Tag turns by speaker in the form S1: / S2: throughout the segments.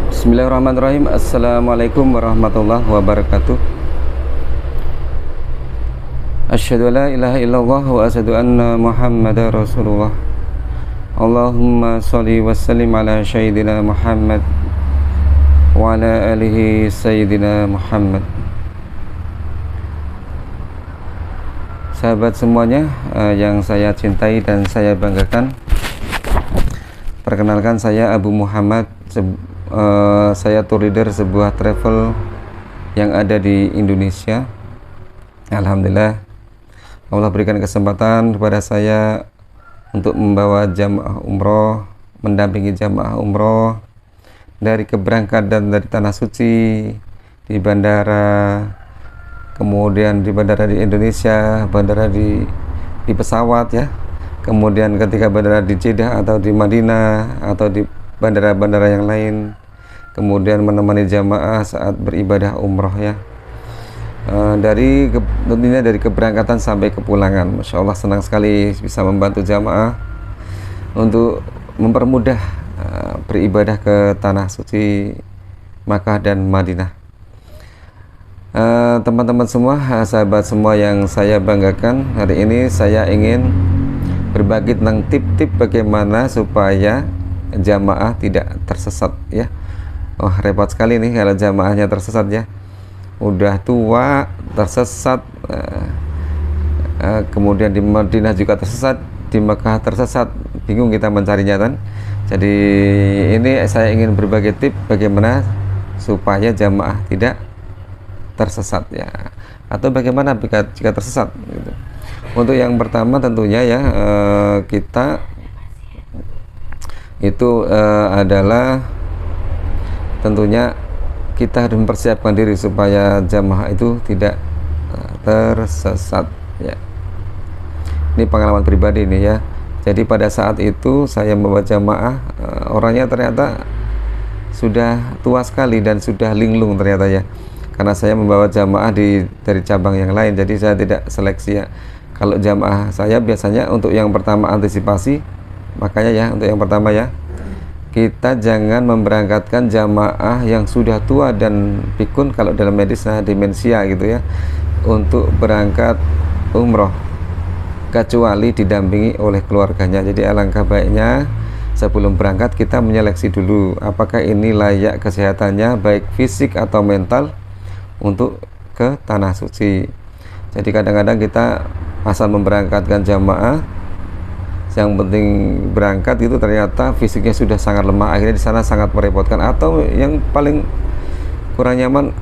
S1: Bismillahirrahmanirrahim. Assalamualaikum warahmatullahi wabarakatuh. Asyhadu an la ilaha illallah wa asyhadu anna Muhammadar Rasulullah. Allahumma sholli wa sallim ala sayyidina Muhammad wa ala alihi sayyidina Muhammad. Sahabat semuanya yang saya cintai dan saya banggakan, perkenalkan saya Abu Muhammad. Saya tour leader sebuah travel yang ada di Indonesia. Alhamdulillah, Allah berikan kesempatan kepada saya untuk membawa jamaah umroh, mendampingi jamaah umroh dari keberangkatan dari Tanah Suci di bandara, kemudian di bandara di Indonesia, bandara di pesawat ya, kemudian ketika bandara di Jeddah atau di Madinah atau di bandara-bandara yang lain, kemudian menemani jamaah saat beribadah umroh ya, tentunya dari keberangkatan sampai kepulangan. Masya Allah, senang sekali bisa membantu jamaah untuk mempermudah beribadah ke Tanah Suci Makkah dan Madinah. Teman-teman semua, sahabat semua yang saya banggakan, hari ini saya ingin berbagi tentang tip-tip bagaimana supaya jamaah tidak tersesat ya. Wah, repot sekali nih kalau jamaahnya tersesat ya, udah tua tersesat, kemudian di Madinah juga tersesat, di Mekah tersesat, bingung kita mencarinya kan. Jadi ini saya ingin berbagi tip bagaimana supaya jamaah tidak tersesat ya, atau bagaimana jika tersesat gitu. Untuk yang pertama tentunya ya, kita itu adalah tentunya kita harus mempersiapkan diri supaya jamaah itu tidak tersesat ya. Ini pengalaman pribadi nih ya. Jadi pada saat itu saya membawa jamaah, orangnya ternyata sudah tua sekali dan sudah linglung ternyata ya, karena saya membawa jamaah dari cabang yang lain, jadi saya tidak seleksi ya. Kalau jamaah saya biasanya untuk yang pertama antisipasi, makanya ya untuk yang pertama ya, kita jangan memberangkatkan jamaah yang sudah tua dan pikun, kalau dalam medis demensia gitu ya, untuk berangkat umroh kecuali didampingi oleh keluarganya. Jadi alangkah baiknya sebelum berangkat kita menyeleksi dulu apakah ini layak kesehatannya, baik fisik atau mental, untuk ke Tanah Suci. Jadi kadang-kadang kita asal memberangkatkan jamaah, yang penting berangkat itu ternyata fisiknya sudah sangat lemah, akhirnya di sana sangat merepotkan. Atau yang paling kurang nyaman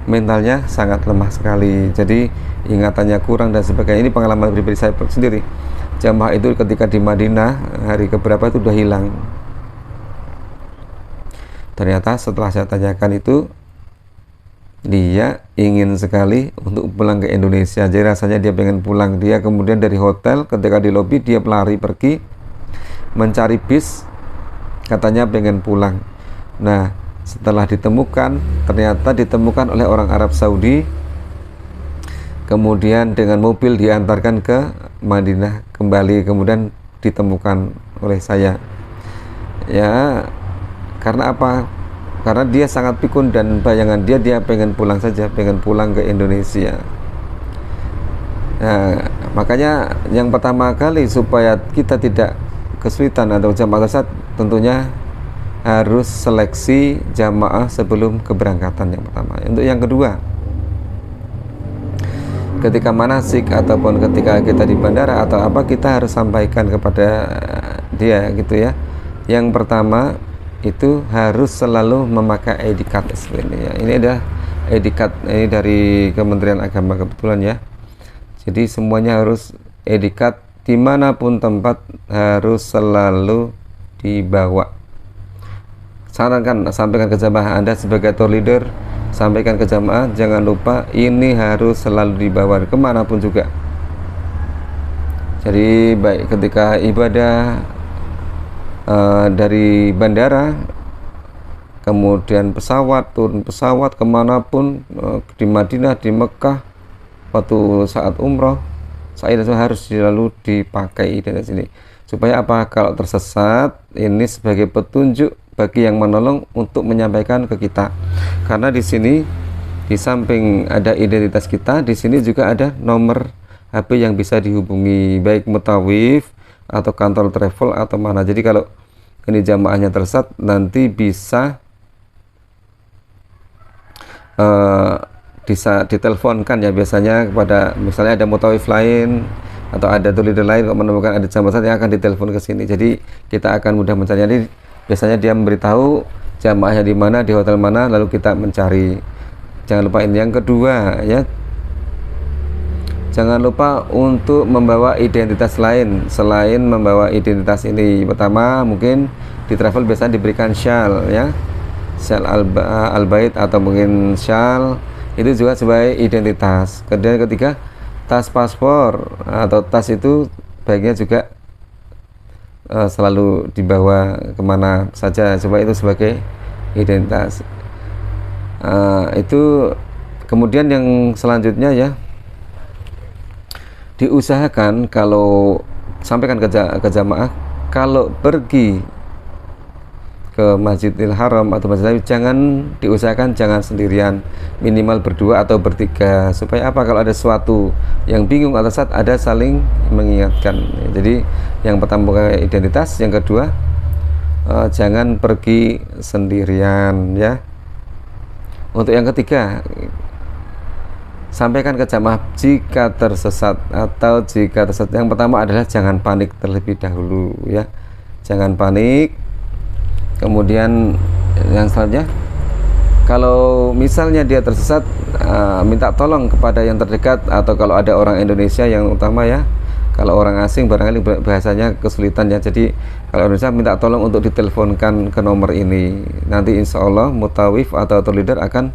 S1: mentalnya sangat lemah sekali, jadi ingatannya kurang dan sebagainya. Ini pengalaman pribadi saya sendiri. Jamaah itu ketika di Madinah hari keberapa itu udah hilang. Ternyata setelah saya tanyakan itu, dia ingin sekali untuk pulang ke Indonesia. Jadi rasanya dia pengen pulang. Dia kemudian dari hotel, ketika di lobi dia pelari pergi mencari bis, katanya pengen pulang. Nah, setelah ditemukan, ternyata ditemukan oleh orang Arab Saudi, kemudian dengan mobil diantarkan ke Madinah kembali, kemudian ditemukan oleh saya ya. Karena apa? Karena dia sangat pikun dan bayangan dia pengen pulang saja, pengen pulang ke Indonesia. Nah, makanya yang pertama kali supaya kita tidak kesulitan atau jamaah tersesat, tentunya harus seleksi jamaah sebelum keberangkatan yang pertama. Untuk yang kedua, ketika manasik ataupun ketika kita di bandara atau apa, kita harus sampaikan kepada dia gitu ya. Yang pertama itu harus selalu memakai ID card ini ya. Ini ada ID card ini dari Kementerian Agama kebetulan ya. Jadi semuanya harus ID card, dimanapun tempat harus selalu dibawa. Sarankan, sampaikan ke jamaah Anda sebagai tour leader, sampaikan ke jamaah, jangan lupa ini harus selalu dibawa kemanapun juga. Jadi baik ketika ibadah dari bandara, kemudian pesawat, turun pesawat kemanapun, di Madinah, di Mekah, waktu saat umroh, saya harus selalu dipakai dari sini. Supaya apa? Kalau tersesat, ini sebagai petunjuk bagi yang menolong untuk menyampaikan ke kita. Karena di sini, di samping ada identitas kita, di sini juga ada nomor HP yang bisa dihubungi, baik Mutawif atau kantor travel atau mana. Jadi kalau ini jamaahnya tersesat, nanti bisa diteleponkan ya, biasanya kepada misalnya ada Mutawif lain atau ada tour leader lain, kalau menemukan ada jamaah yang akan ditelepon ke sini. Jadi kita akan mudah mencari. Jadi biasanya dia memberitahu jamaahnya di mana, di hotel mana, lalu kita mencari. Jangan lupa ini. Yang kedua ya, jangan lupa untuk membawa identitas lain selain membawa identitas ini. Pertama, mungkin di travel biasanya diberikan shawl ya, shawl al-bait atau mungkin shawl, itu juga sebagai identitas. Kemudian ketiga, tas paspor atau tas itu baiknya juga selalu dibawa kemana saja, supaya itu sebagai identitas. Itu kemudian yang selanjutnya ya, diusahakan kalau sampaikan ke jamaah, kalau pergi ke Masjidil Haram atau Masjid Nabi, diusahakan jangan sendirian, minimal berdua atau bertiga, supaya apa? Kalau ada sesuatu yang bingung atau saat ada saling mengingatkan. Jadi yang pertama identitas, yang kedua jangan pergi sendirian ya. Untuk yang ketiga, sampaikan ke jamaah jika tersesat yang pertama adalah jangan panik terlebih dahulu ya, jangan panik. Kemudian yang selanjutnya, kalau misalnya dia tersesat, minta tolong kepada yang terdekat, atau kalau ada orang Indonesia yang utama ya, kalau orang asing barangkali bahasanya kesulitan ya. Jadi kalau Indonesia, minta tolong untuk diteleponkan ke nomor ini, nanti insya Allah Mutawif atau tour leader akan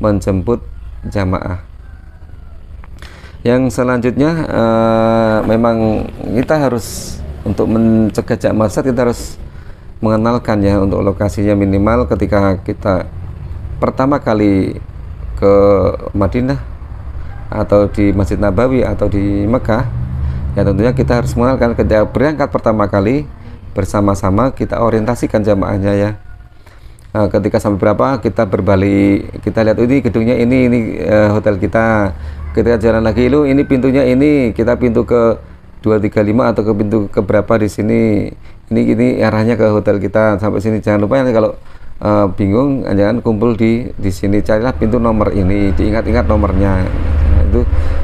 S1: menjemput jamaah. Yang selanjutnya, memang kita harus, untuk mencegah jamaah tersesat, kita harus mengenalkan ya untuk lokasinya. Minimal ketika kita pertama kali ke Madinah atau di Masjid Nabawi atau di Mekah ya, tentunya kita harus mengenalkan. Ketika berangkat pertama kali, bersama-sama kita orientasikan jamaahnya ya. Ketika sampai berapa, kita berbalik, kita lihat ini gedungnya, ini hotel kita. Ketika jalan lagi, ini pintunya, ini kita pintu ke 235 atau ke pintu ke berapa di sini, ini arahnya ke hotel kita sampai sini. Jangan lupa nanti kalau bingung, jangan kumpul di sini, carilah pintu nomor ini, diingat-ingat nomornya. Nah, itu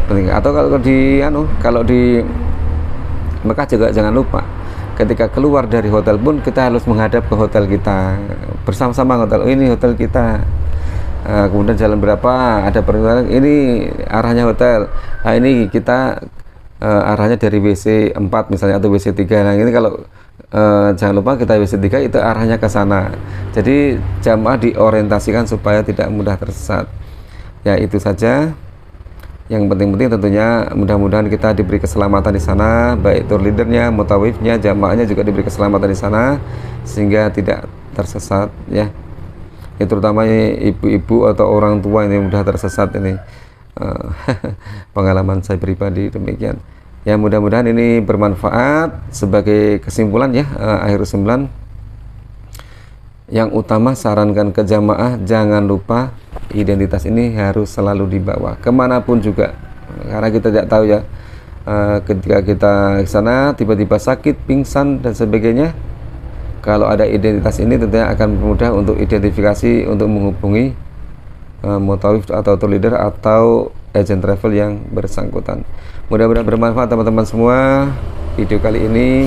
S1: penting. Atau kalau di Mekah juga jangan lupa, ketika keluar dari hotel pun kita harus menghadap ke hotel kita, bersama-sama hotel. Ini hotel kita. Kemudian jalan berapa, ada perjalanan, ini arahnya hotel. Nah, ini kita arahnya dari WC 4 misalnya atau WC 3. Nah, ini kalau jangan lupa kita WC 3 itu arahnya ke sana. Jadi jamaah diorientasikan supaya tidak mudah tersesat. Ya, itu saja. Yang penting-penting tentunya mudah-mudahan kita diberi keselamatan di sana, baik tour leadernya, mutawifnya, jamaahnya juga diberi keselamatan di sana sehingga tidak tersesat ya. Ya, terutama ibu-ibu atau orang tua yang mudah tersesat ini. Pengalaman saya pribadi demikian ya. Mudah-mudahan ini bermanfaat. Sebagai kesimpulan ya, akhir 9, yang utama sarankan ke jamaah, jangan lupa identitas ini harus selalu dibawa kemanapun juga, karena kita tidak tahu ya, ketika kita ke sana tiba-tiba sakit, pingsan dan sebagainya. Kalau ada identitas ini tentunya akan mudah untuk identifikasi, untuk menghubungi mutawif atau tour leader atau agent travel yang bersangkutan. Mudah-mudahan bermanfaat teman-teman semua video kali ini.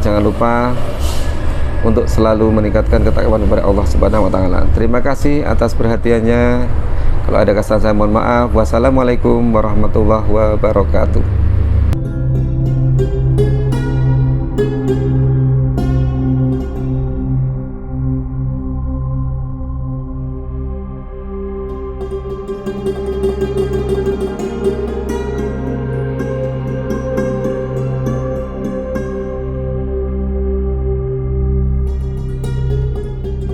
S1: Jangan lupa untuk selalu meningkatkan ketakwaan kepada Allah Subhanahu wa taala. Terima kasih atas perhatiannya. Kalau ada kesalahan saya mohon maaf. Wassalamualaikum warahmatullahi wabarakatuh.